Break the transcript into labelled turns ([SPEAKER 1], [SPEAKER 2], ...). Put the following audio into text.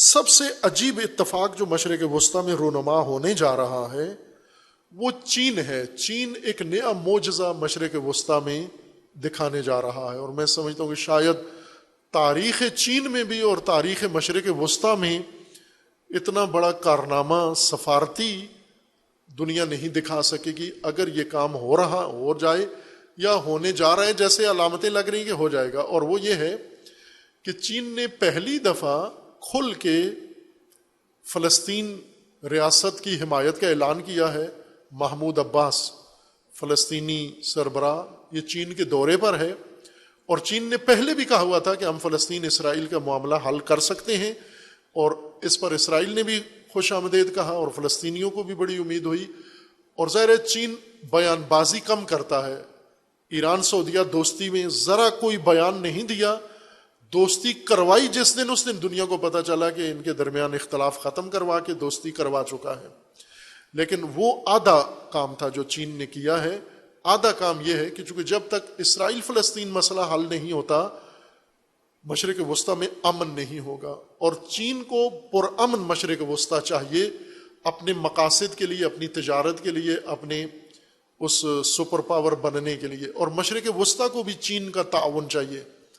[SPEAKER 1] سب سے عجیب اتفاق جو مشرق وسطیٰ میں رونما ہونے جا رہا ہے وہ چین ہے. چین ایک نیا معجزہ مشرق وسطیٰ میں دکھانے جا رہا ہے، اور میں سمجھتا ہوں کہ شاید تاریخ چین میں بھی اور تاریخ مشرق وسطیٰ میں اتنا بڑا کارنامہ سفارتی دنیا نہیں دکھا سکے گی. اگر یہ کام ہو جائے یا ہونے جا رہا ہے، جیسے علامتیں لگ رہی ہیں کہ ہو جائے گا، اور وہ یہ ہے کہ چین نے پہلی دفعہ کھل کے فلسطین ریاست کی حمایت کا اعلان کیا ہے. محمود عباس فلسطینی سربراہ یہ چین کے دورے پر ہے، اور چین نے پہلے بھی کہا ہوا تھا کہ ہم فلسطین اسرائیل کا معاملہ حل کر سکتے ہیں، اور اس پر اسرائیل نے بھی خوش آمدید کہا اور فلسطینیوں کو بھی بڑی امید ہوئی. اور ظاہر چین بیان بازی کم کرتا ہے. ایران سعودیہ دوستی میں ذرا کوئی بیان نہیں دیا. دوستی کروائی جس دن، اس دن دنیا کو پتہ چلا کہ ان کے درمیان اختلاف ختم کروا کے دوستی کروا چکا ہے. لیکن وہ آدھا کام تھا جو چین نے کیا ہے. آدھا کام یہ ہے کہ چونکہ جب تک اسرائیل فلسطین مسئلہ حل نہیں ہوتا مشرق وسطیٰ میں امن نہیں ہوگا، اور چین کو پرامن مشرق وسطیٰ چاہیے اپنے مقاصد کے لیے، اپنی تجارت کے لیے، اپنے اس سپر پاور بننے کے لیے. اور مشرق وسطیٰ کو بھی چین کا تعاون چاہیے.